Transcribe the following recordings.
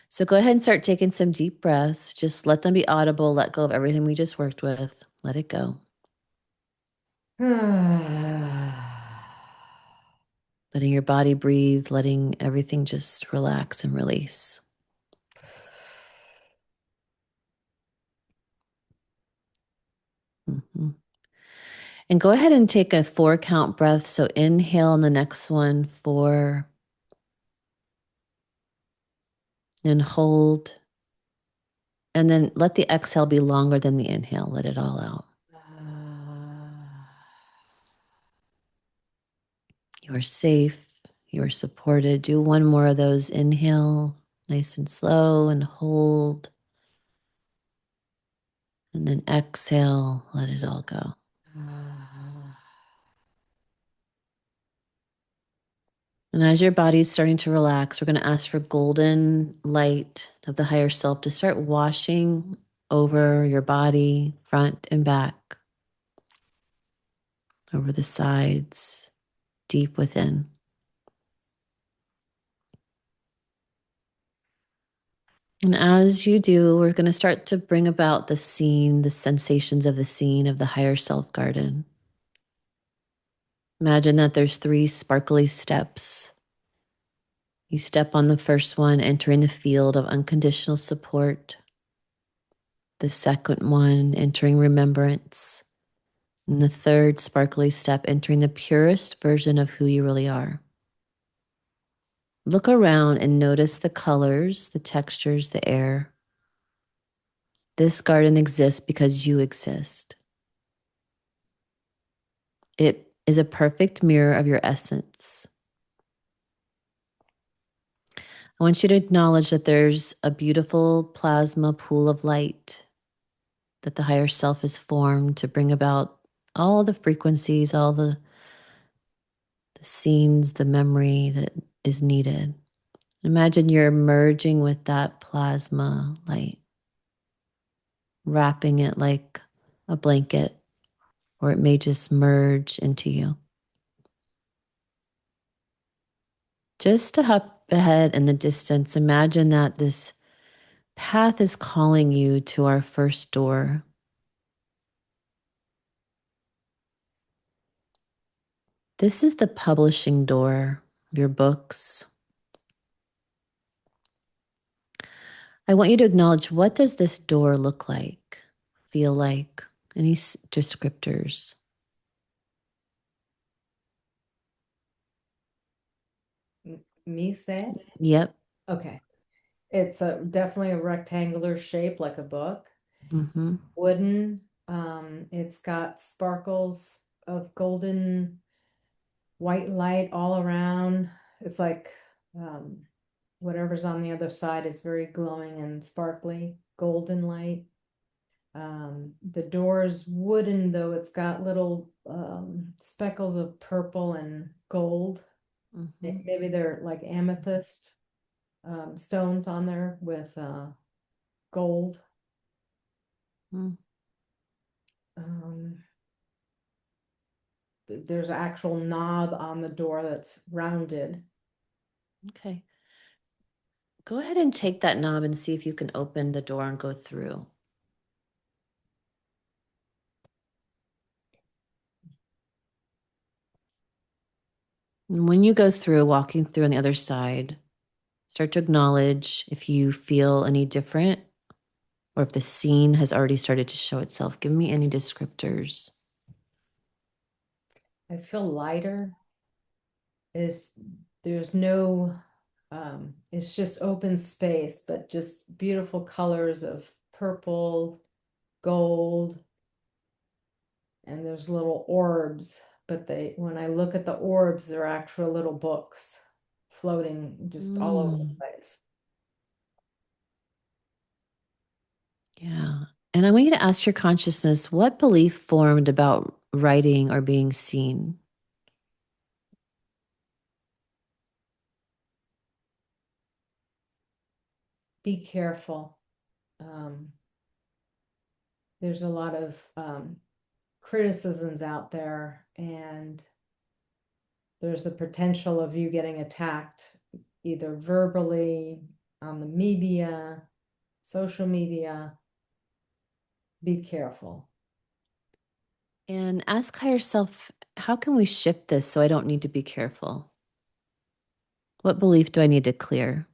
So go ahead and start taking some deep breaths. Just let them be audible. Let go of everything we just worked with. Let it go. Letting your body breathe, letting everything just relax and release. Mhm. And go ahead and take a 4-count breath. So inhale on the next one, 4, and hold. And then let the exhale be longer than the inhale. Let it all out. You're safe. You're supported. Do one more of those. Inhale, nice and slow, and hold. And then exhale, let it all go. And as your body's starting to relax, we're going to ask for golden light of the higher self to start washing over your body, front and back, over the sides, deep within. And as you do, we're going to start to bring about the scene, the sensations of the scene of the higher self garden. Imagine that there's 3 sparkly steps. You step on the first one, entering the field of unconditional support. The second one, entering remembrance. And the third sparkly step, entering the purest version of who you really are. Look around and notice the colors, the textures, the air. This garden exists because you exist. It is a perfect mirror of your essence. I want you to acknowledge that there's a beautiful plasma pool of light that the higher self has formed to bring about all the frequencies, all the scenes, the memory that is needed. Imagine you're merging with that plasma light, wrapping it like a blanket, or it may just merge into you. Just up ahead in the distance, imagine that this path is calling you to our first door. This is the publishing door of your books. I want you to acknowledge, what does this door look like, feel like? Any descriptors? Me say? Yep. Okay. It's definitely a rectangular shape like a book. Mm-hmm. Wooden. It's got sparkles of golden white light all around. It's like um, whatever's on the other side is very glowing and sparkly, golden light. The door is wooden, though it's got little speckles of purple and gold. Mm-hmm. Maybe they're like amethyst stones on there with gold. Mm. Um, there's an actual knob on the door that's rounded. Okay. Go ahead and take that knob and see if you can open the door and go through. And when you go through, walking through on the other side, start to acknowledge if you feel any different or if the scene has already started to show itself. Give me any descriptors. I feel lighter. Is there's no it's just open space, but just beautiful colors of purple, gold, and there's little orbs, but they when I look at the orbs, they're actual little books floating just all over the Mm, place. yeah. And I want you to ask your consciousness, what belief formed about writing or being seen? Be careful. Um, there's a lot of criticisms out there, and there's the potential of you getting attacked either verbally. on the media, social media. Be careful. And ask higher self, how can we shift this so I don't need to be careful? What belief do I need to clear?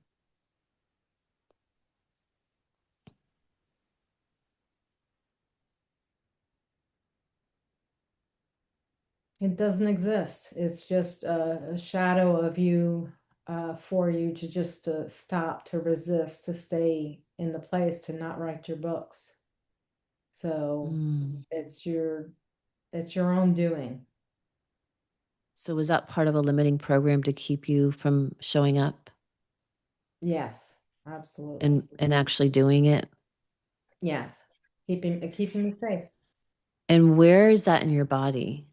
It doesn't exist. It's just a shadow of you for you to just to stop, to resist, to stay in the place, to not write your books. So Mm. it's your it's your own doing. So, was that part of a limiting program to keep you from showing up Yes, absolutely. and actually doing it? Yes. Keeping me safe. And where is that in your body?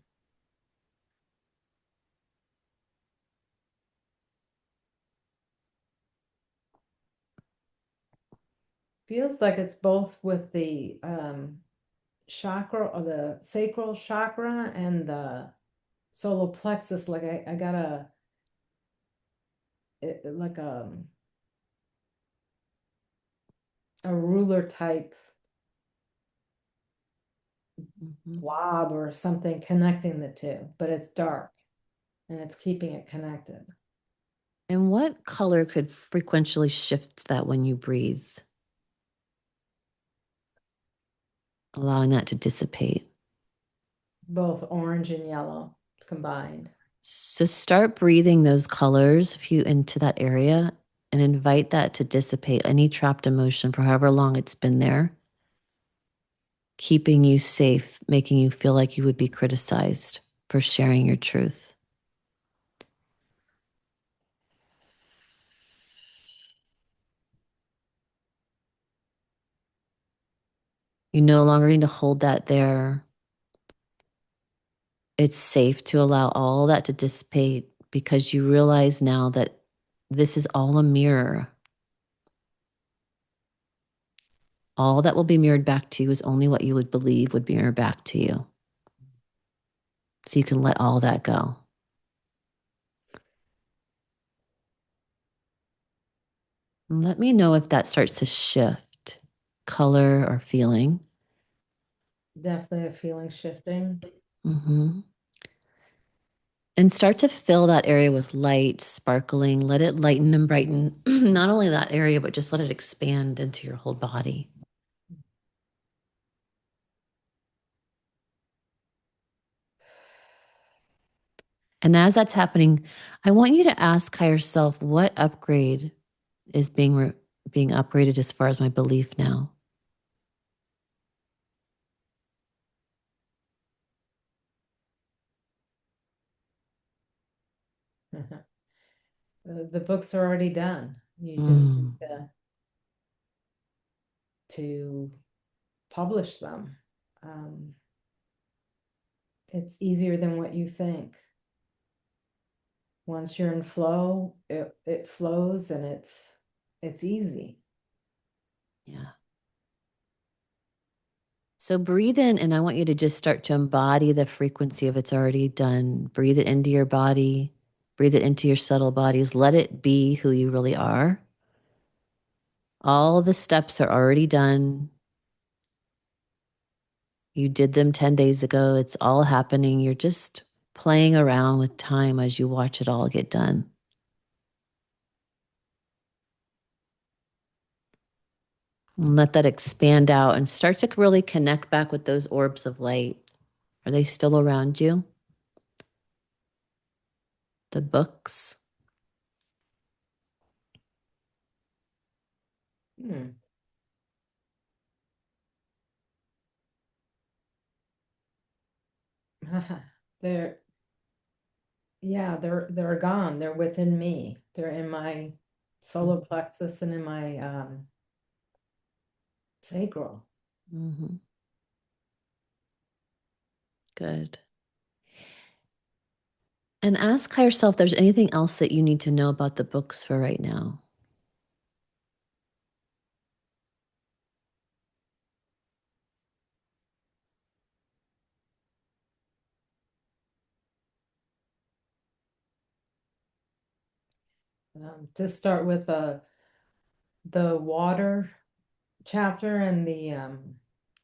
Feels like it's both with the chakra or the sacral chakra and the solar plexus. Like I got like a ruler type Mhm. blob or something connecting the two, but it's dark and it's keeping it connected. And what color could frequentially shift that when you breathe, allowing that to dissipate? Both orange and yellow combined. So start breathing those colors if you into that area and invite that to dissipate any trapped emotion for however long it's been there, keeping you safe, making you feel like you would be criticized for sharing your truth. You no longer need to hold that there. It's safe to allow all that to dissipate because you realize now that this is all a mirror. All that will be mirrored back to you is only what you would believe would mirror back to you. So you can let all that go. And let me know if that starts to shift color or feeling. Definitely a feeling shifting. Mm-hmm. And start to fill that area with light, sparkling. Let it lighten and brighten not only that area, but just let it expand into your whole body. And as that's happening, I want you to ask higher self, what upgrade is being upgraded as far as my belief now? The books are already done. You just Mm, to publish them. Um, it's easier than what you think. Once you're in flow, it flows and it's easy. yeah. So breathe in, and I want you to just start to embody the frequency of it's already done. Breathe it into your body, breathe it into your subtle bodies. Let it be who you really are. All the steps are already done. You did them 10 days ago. It's all happening. You're just playing around with time as you watch it all get done. And let that expand out and start to really connect back with those orbs of light. Are they still around you? The books? Hmm. They're yeah, they're gone. They're within me. They're in my solar plexus and in my sacral. Mm-hmm. Good. And ask higher self, there's anything else that you need to know about the books for right now. To start with The water chapter and the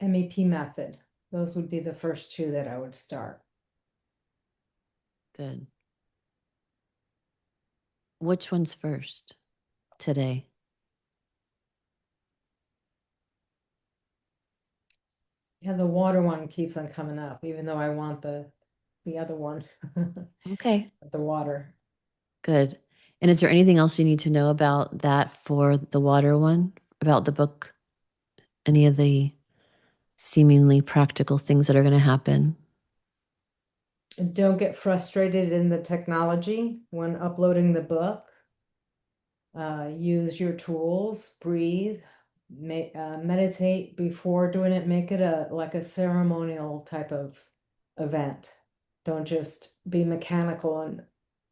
MEP method. Those would be the first two that I would start. Good. Which one's first today? Yeah, the water one keeps on coming up, even though I want the other one. Okay, The water. good. And is there anything else you need to know about that for the water one, about the book? Any of the seemingly practical things that are going to happen? And don't get frustrated in the technology when uploading the book. Use your tools, breathe, meditate before doing it. Make it a like a ceremonial type of event. Don't just be mechanical and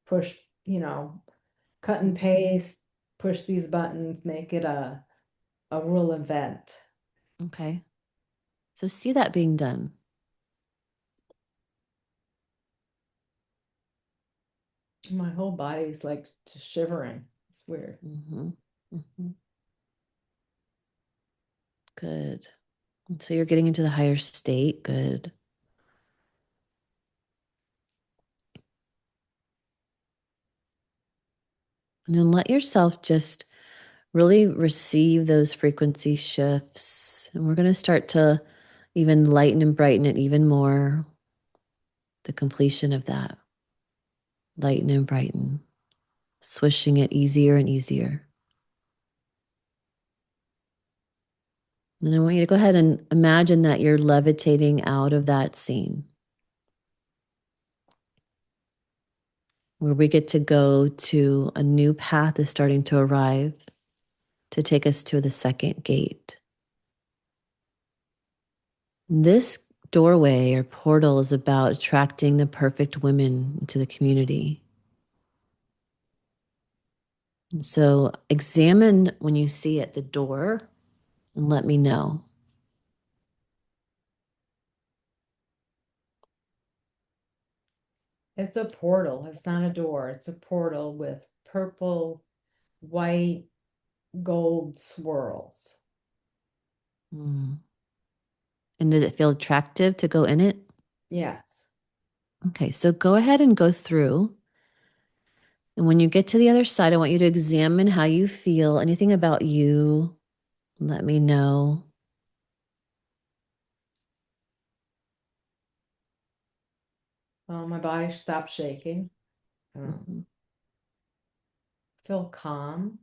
push, cut and Mhm. paste, push these buttons, make it a real event. Okay. So see that being done. My whole body's like just shivering. It's weird. Hmm. Hmm. Good. So you're getting into the higher state. Good. And then let yourself just really receive those frequency shifts. And we're going to start to even lighten and brighten it even more. The completion of that. Lighten and brighten. Swishing it easier and easier. And I want you to go ahead and imagine that you're levitating out of that scene where we get to go to a new path is starting to arrive to take us to the second gate. This doorway or portal is about attracting the perfect women into the community. And so examine when you see at the door and let me know. It's a portal. It's not a door. It's a portal with purple, white, gold swirls. Mm. And does it feel attractive to go in it? Yes. Okay, so go ahead and go through. And when you get to the other side, I want you to examine how you feel, anything about you. Let me know. My body stopped shaking. Mhm. Feel calm.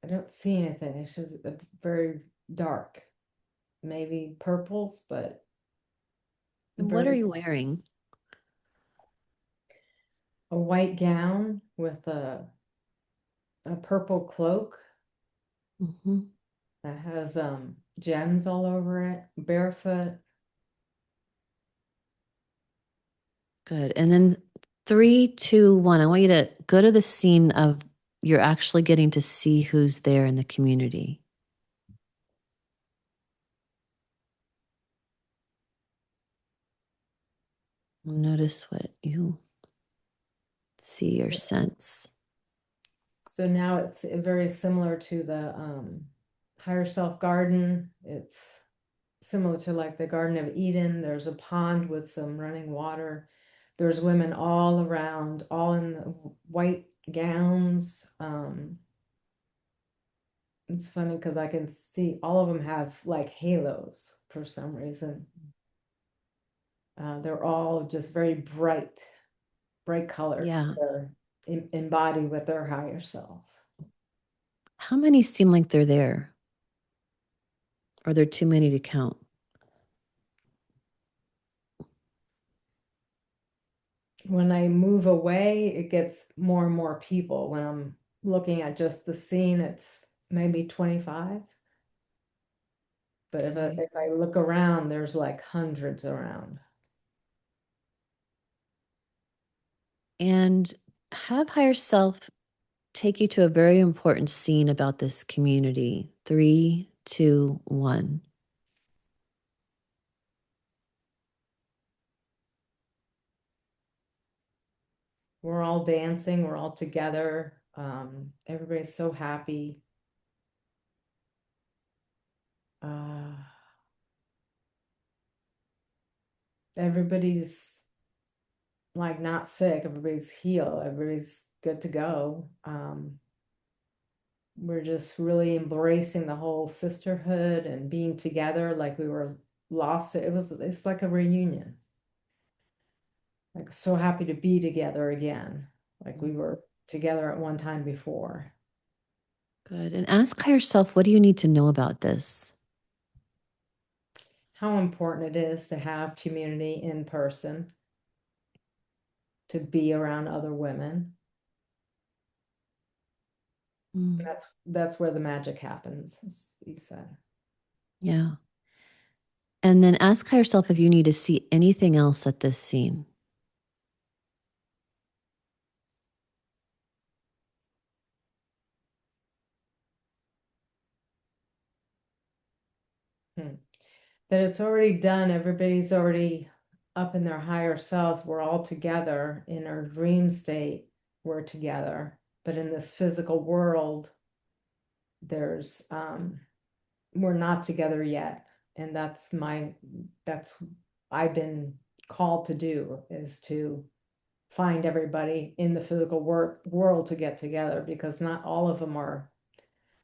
I don't see anything. It's just very dark. Maybe purples, but And what are very you wearing? a white gown with a purple cloak Mhm. that has gems all over it, barefoot. Good. And then 3, 2, 1. I want you to go to the scene of you're actually getting to see who's there in the community. Notice what you see or sense. So now it's very similar to the higher self garden. It's similar to like the Garden of Eden. There's a pond with some running water. There's women all around, all in the white gowns. It's funny because I can see all of them have like halos for some reason. They're all just very bright, bright colored. Yeah. They're embodied with their higher selves. How many seem like they're there? Are there too many to count? When I move away, it gets more and more people. When I'm looking at just the scene, it's maybe 25. But Okay. if I look around, there's like hundreds around. And have higher self take you to a very important scene about this community. 3, 2, 1. We're all dancing, we're all together. Everybody's so happy. Uh, everybody's like not sick. Everybody's healed. Everybody's good to go. We're just really embracing the whole sisterhood and being together like we were lost. It's like a reunion. Like so happy to be together again, like we were together at one time before. Good. And ask higher self, what do you need to know about this? How important it is to have community in person, to be around other women. Mm, That's where the magic happens, as you said. yeah. And then ask higher self if you need to see anything else at this scene. Hmm. That it's already done. Everybody's already up in their higher selves. We're all together in our dream state. We're together, but in this physical world, there's we're not together yet. And that's I've been called to do, is to find everybody in the physical world to get together, because not all of them are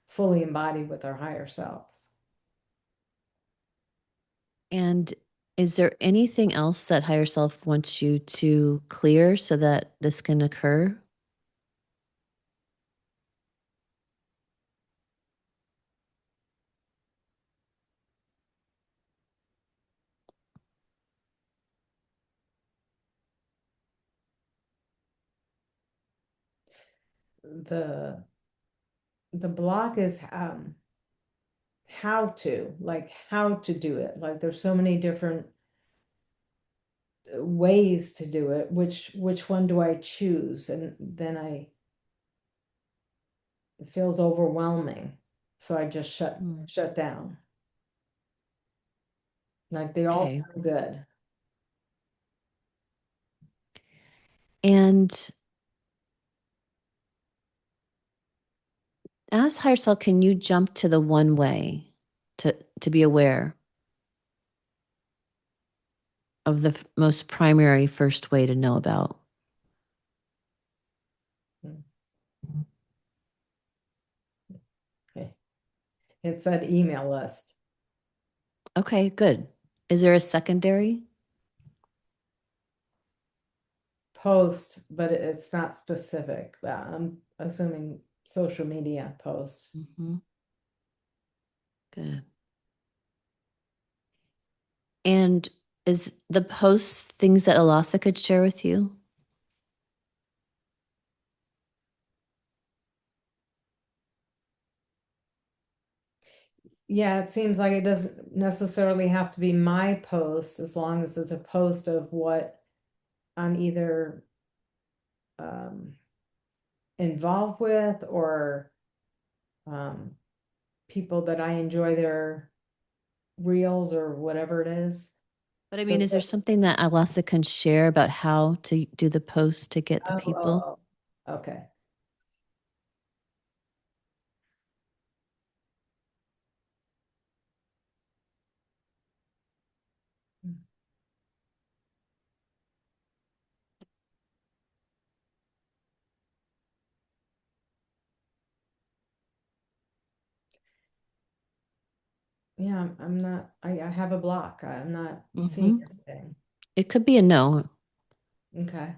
fully embodied with our higher selves. And is there anything else that higher self wants you to clear so that this can occur? The the block is how to do it. Like there's so many different ways to do it. Which one do I choose? And then it feels overwhelming. So I just Mm, shut down. Like they all okay. sound good. And ask higher self, can you jump to the one way to be aware of the most primary first way to know about? Mm. Okay. It's that email list. Okay, good. Is there a secondary? Post, but it's not specific. I'm assuming social media posts. Mm-hmm. Good. And is the post things that Alasa could share with you? Yeah, it seems like it doesn't necessarily have to be my post, as long as it's a post of what I'm either um, involved with, or um, people that I enjoy their reels or whatever it is. But I So, mean, is there something that Alasa can share about how to do the post to get the oh, people? oh, oh, okay. Yeah, I'm not, I have a block. I'm not seeing Mm-hmm. anything. It could be a no. Okay.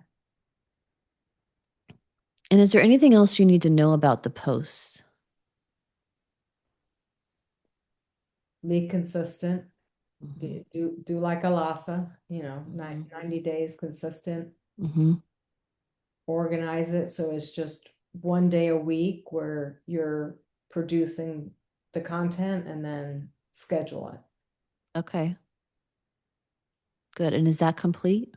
And is there anything else you need to know about the posts? Be consistent. Mm-hmm. Do like a Lhasa, Mm-hmm. 90 days consistent. Mm-hmm. Organize it so it's just one day a week where you're producing the content, and then schedule it. Okay, good. And is that complete?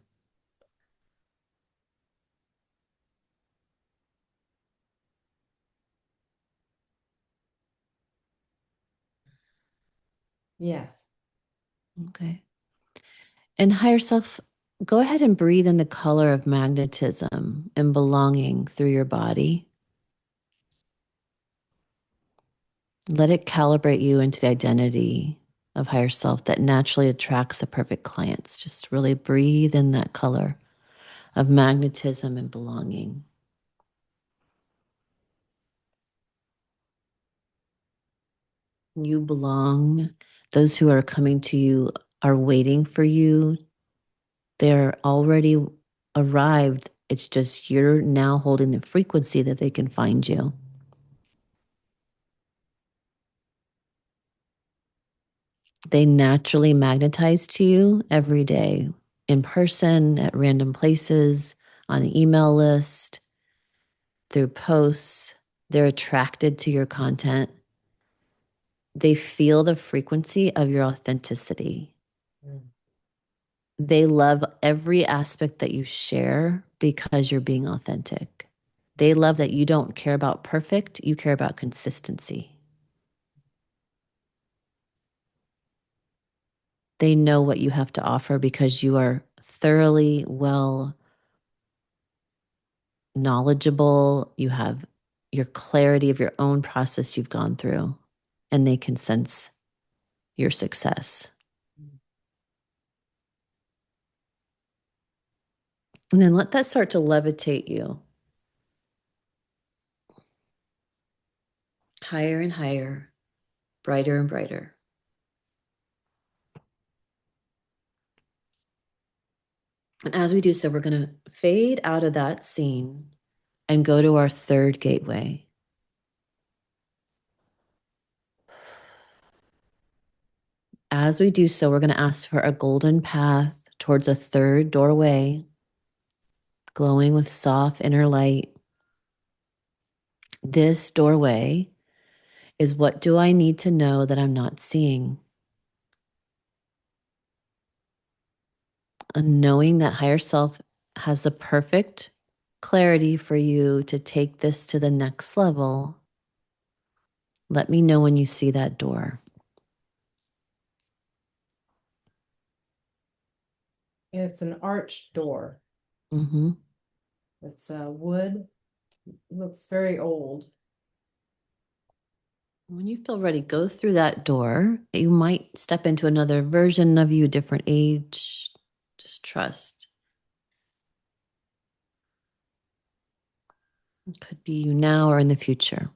Yes. Okay. And higher self, go ahead and breathe in the color of magnetism and belonging through your body. Let it calibrate you into the identity of higher self that naturally attracts the perfect clients. Just really breathe in that color of magnetism and belonging. You belong. Those who are coming to you are waiting for you. They're already arrived. It's just you're now holding the frequency that they can find you. They naturally magnetize to you every day, in person, at random places, on the email list, through posts. They're attracted to your content. They feel the frequency of your authenticity. Mm. They love every aspect that you share because you're being authentic. They love that you don't care about perfect, you care about consistency. They know what you have to offer because you are thoroughly well knowledgeable. You have your clarity of your own process you've gone through, and they can sense your success. And then let that start to levitate you higher and higher, brighter and brighter. And as we do so, we're going to fade out of that scene and go to our third gateway. As we do so, we're going to ask for a golden path towards a third doorway, glowing with soft inner light. This doorway is what do I need to know that I'm not seeing? And knowing that higher self has the perfect clarity for you to take this to the next level. Let me know when you see that door. It's an arched door. Mm-hmm. It's wood. Looks very old. When you feel ready, go through that door. You might step into another version of you, different age. Just trust. It could be you now or in the future.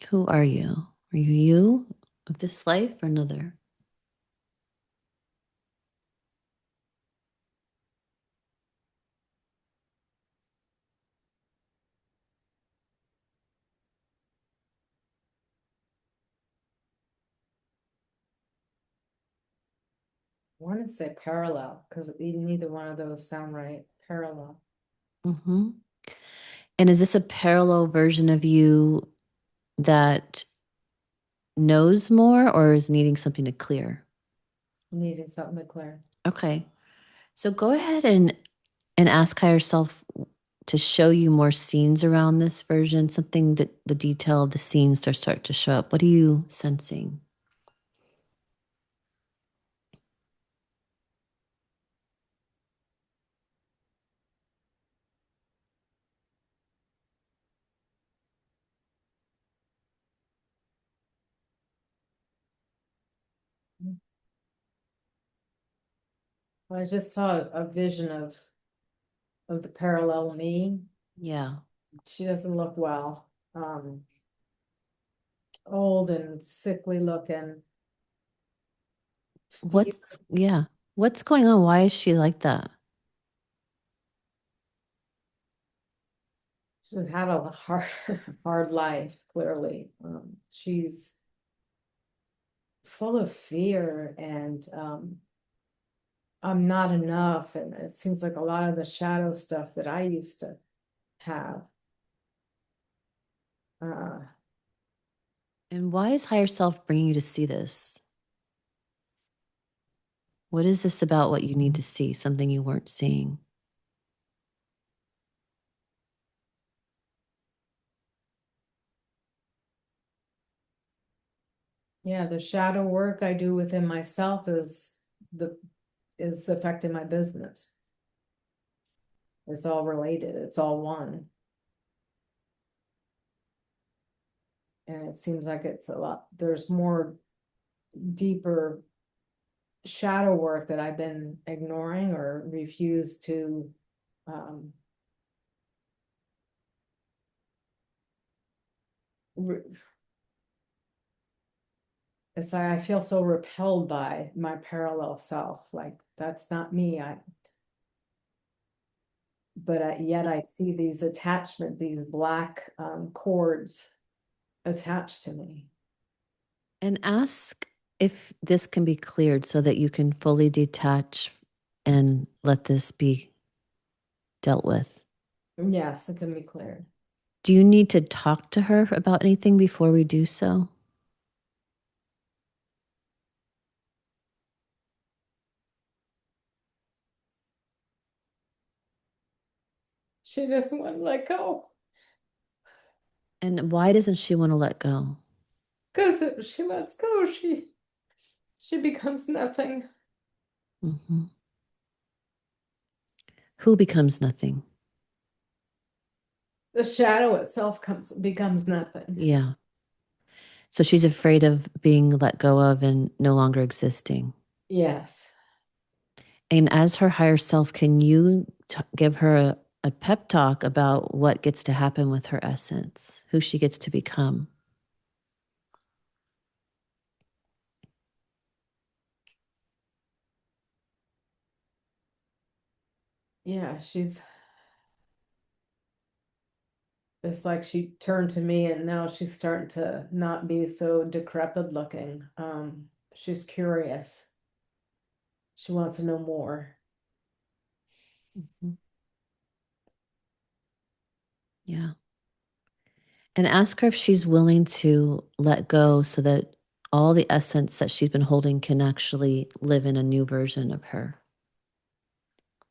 Who are you? Are you of this life or another? I want to say parallel because neither one of those sound right. Parallel. Mm-hmm. And is this a parallel version of you that knows more or is needing something to clear? Needing something to clear. Okay. So go ahead and ask higher self to show you more scenes around this version, something that the detail of the scenes to start to show up. What are you sensing? I just saw a vision of the parallel me. Yeah. She doesn't look well. Old and sickly looking. Fear. Yeah. What's going on? Why is she like that? She's had a hard hard life, clearly. She's full of fear and I'm not enough. And it seems like a lot of the shadow stuff that I used to have. Uh, And why is higher self bringing you to see this? What is this about what you need to see? Something you weren't seeing? yeah, the shadow work I do within myself is affecting my business. It's all related. It's all one. And it seems like it's a lot, there's more deeper shadow work that I've been ignoring or refused to um, it's like I feel so repelled by my parallel self. Like that's not me. Yet I see these attachment, these black cords attached to me. And ask if this can be cleared so that you can fully detach and let this be dealt with. Yes, it can be cleared. Do you need to talk to her about anything before we do so? She doesn't want to let go. And why doesn't she want to let go? Because if she lets go, she becomes nothing. Mm-hmm. Who becomes nothing? The shadow itself becomes nothing. Yeah. So she's afraid of being let go of and no longer existing. Yes. And as her higher self, can you give her a pep talk about what gets to happen with her essence, who she gets to become? Yeah, it's like she turned to me and now she's starting to not be so decrepit looking. She's curious. She wants to know more. Mhm. Yeah. And ask her if she's willing to let go so that all the essence that she's been holding can actually live in a new version of her.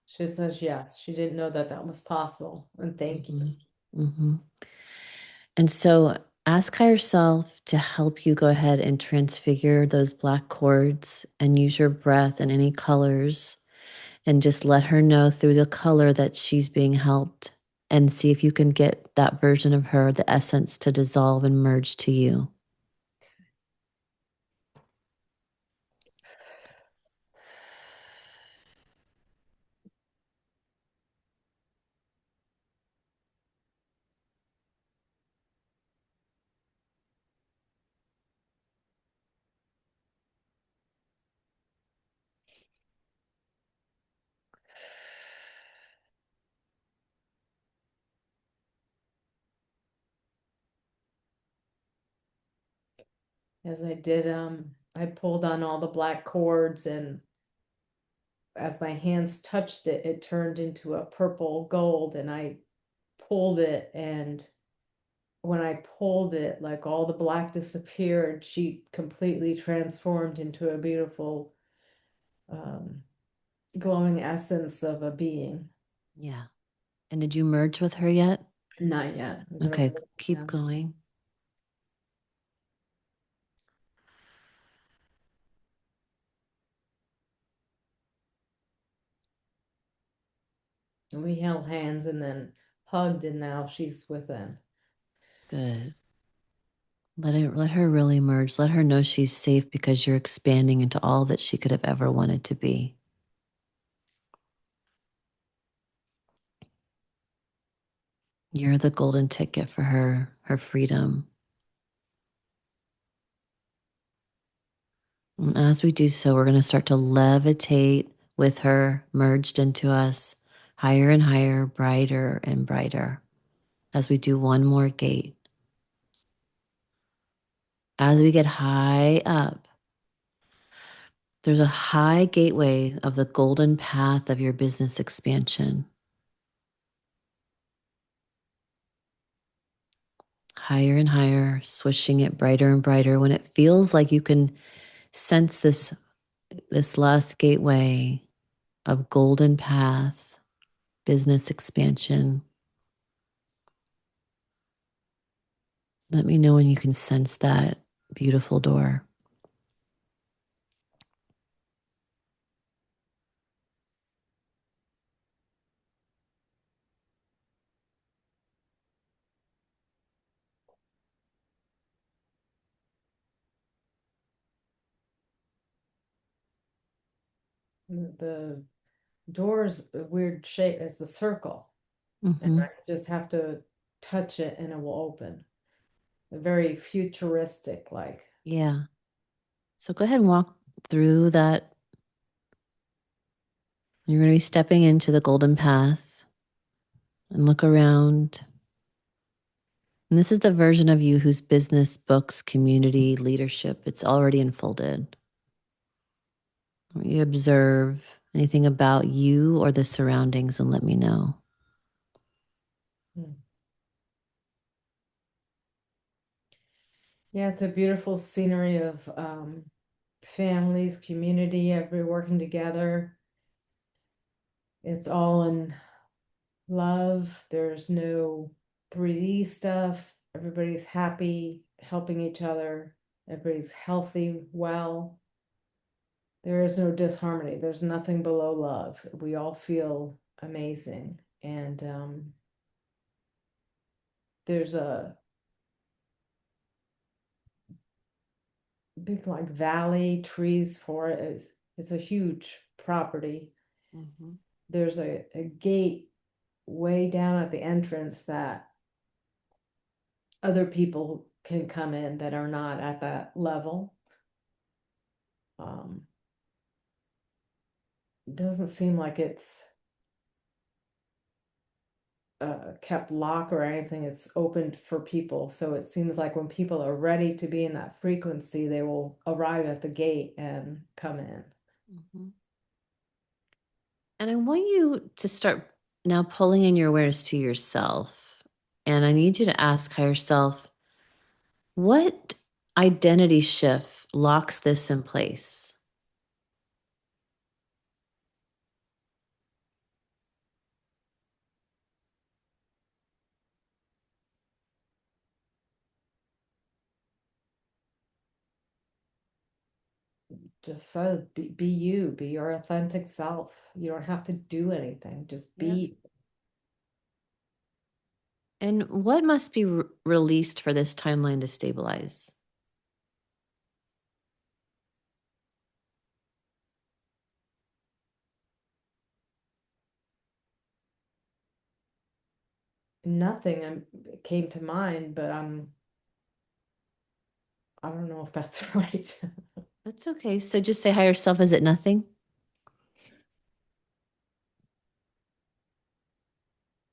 She says yes. She didn't know that that was possible. And thank you. Hmm. Hmm. And so ask higher self to help you go ahead and transfigure those black cords and use your breath and any colors and just let her know through the color that she's being helped and see if you can get that version of her, the essence, to dissolve and merge to you. As I did, I pulled on all the black cords, and as my hands touched it, it turned into a purple gold, and I pulled it, and when I pulled it, like all the black disappeared. She completely transformed into a beautiful, um, glowing essence of a being. Yeah. And did you merge with her yet? Not yet. I'm gonna Okay, pull it keep down. going. And we held hands and then hugged, and now she's within. Good. Let her really merge. Let her know she's safe because you're expanding into all that she could have ever wanted to be. You're the golden ticket for her freedom. And as we do so, we're going to start to levitate with her merged into us, higher and higher, brighter and brighter, as we do one more gate. As we get high up, there's a high gateway of the golden path of your business expansion. Higher and higher, swishing it brighter and brighter. When it feels like you can sense this last gateway of golden path, business expansion, let me know when you can sense that beautiful door. The door's a weird shape. It's a circle, and Mm-hmm. I just have to touch it and it will open. Very futuristic, like. Yeah. So go ahead and walk through that. You're going to be stepping into the golden path and look around. And this is the version of you whose business, books, community, leadership, it's already unfolded. You observe anything about you or the surroundings and let me know. Hmm. Yeah, it's a beautiful scenery of families, community, everybody working together. It's all in love. There's no 3D stuff. Everybody's happy, helping each other. Everybody's healthy, well. There is no disharmony. There's nothing below love. We all feel amazing. And there's a big like valley, trees for it. It's a huge property. Mm-hmm. There's a gate way down at the entrance that other people can come in that are not at that level. Um, doesn't seem like it's kept locked or anything. It's opened for people. So it seems like when people are ready to be in that frequency, they will arrive at the gate and come in. Mm-hmm. And I want you to start now pulling in your awareness to yourself. And I need you to ask higher self, what identity shift locks this in place? Just so be you, be your authentic self. You don't have to do anything, just Yeah. be. And what must be released for this timeline to stabilize? Nothing came to mind, but I don't know if that's right. That's okay. So just say higher self, is it nothing?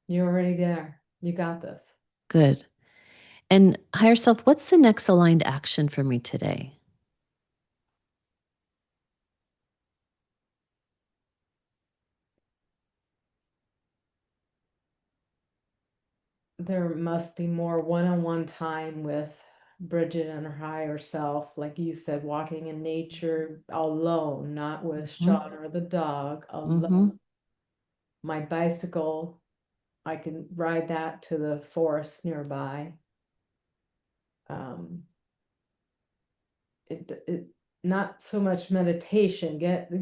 You're already there. You got this. Good. And higher self, what's the next aligned action for me today? There must be more one-on-one time with Bridget and her higher self, like you said, walking in nature alone, not with Mm-hmm. Sean or the dog, Mm-hmm. alone. My bicycle, I can ride that to the forest nearby. Um, it not so much meditation.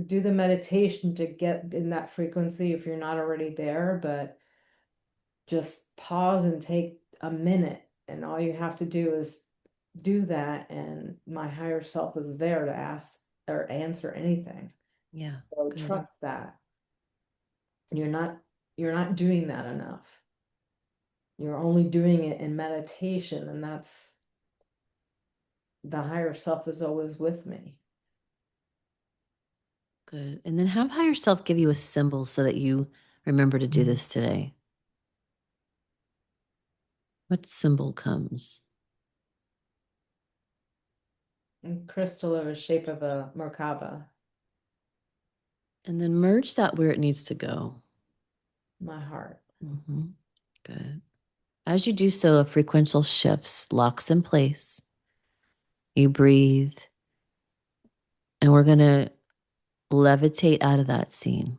Do the meditation to get in that frequency if you're not already there, but just pause and take a minute, and all you have to do is do that, and my higher self is there to ask or answer anything. Yeah, So good. trust that. You're not you're not doing that enough. You're only doing it in meditation, and that's the higher self is always with me. Good. And then have higher self give you a symbol so that you remember to do this today. What symbol comes? And crystal of a shape of a Merkaba, And then merge that where it needs to go. my heart. Mm-hmm. Good. As you do so, a frequential shifts, locks in place. You breathe, and we're going to levitate out of that scene.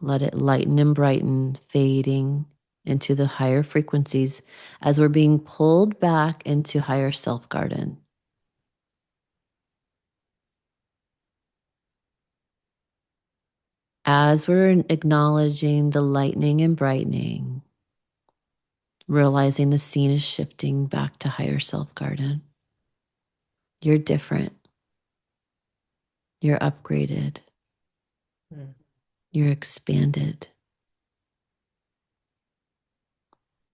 Let it lighten and brighten, fading into the higher frequencies as we're being pulled back into higher self garden. As we're acknowledging the lightening and brightening, realizing the scene is shifting back to higher self garden. You're different. You're upgraded. Mm. You're expanded.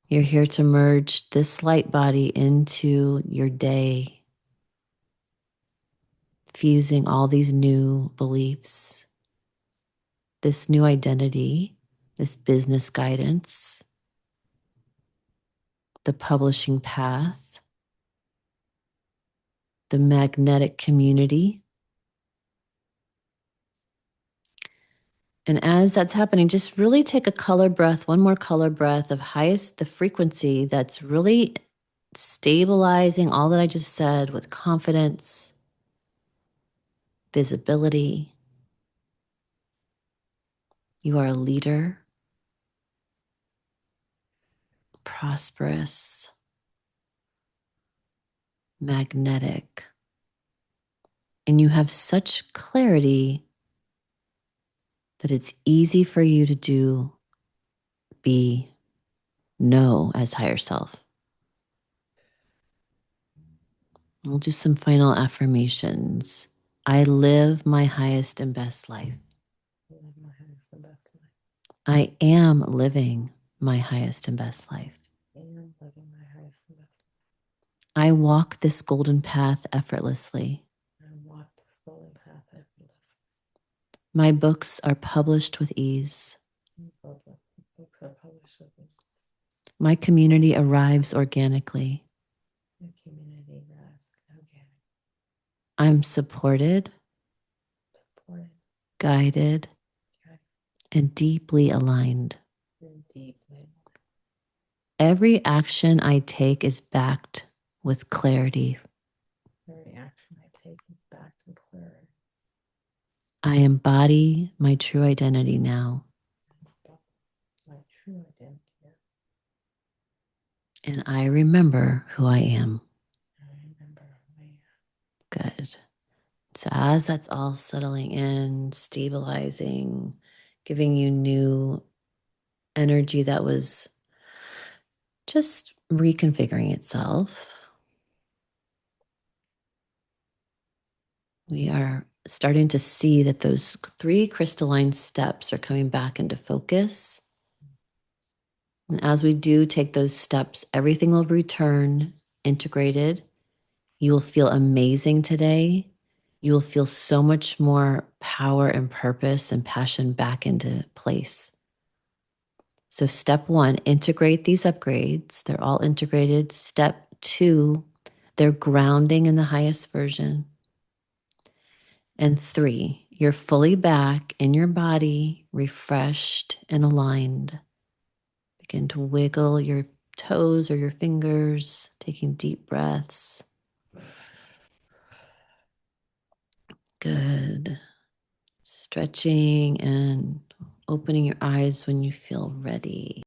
You're here to merge this light body into your day, fusing all these new beliefs, this new identity, this business guidance, the publishing path, the magnetic community. And as that's happening, just really take a color breath, one more color breath of highest, the frequency that's really stabilizing all that I just said with confidence, visibility. You are a leader, prosperous, magnetic, and you have such clarity that it's easy for you to do, be, know as higher self. We'll do some final affirmations. I live my highest and best life. Live my highest and best life. I am living my highest and best life. I am living my highest and best I walk this golden path effortlessly. life. I walk this golden path effortlessly. My books are published with ease. Books are published with me. My community arrives organically. My community arrives organic, I'm supported, supported, guided, guided, and deeply aligned. and deeply. Every action I take is backed with clarity. Every action I take is backed with clarity. I embody my true identity now, My true identity. and I remember who I am. I remember who I am. Good. So, as that's all settling in, stabilizing, giving you new energy that was just reconfiguring itself, we are starting to see that those 3 crystalline steps are coming back into focus. And as we do take those steps, everything will return integrated. You will feel amazing today. You will feel so much more power and purpose and passion back into place. So, step 1, integrate these upgrades. They're all integrated. Step 2, they're grounding in the highest version. And 3, you're fully back in your body, refreshed and aligned. Begin to wiggle your toes or your fingers, taking deep breaths. Good. Stretching and opening your eyes when you feel ready.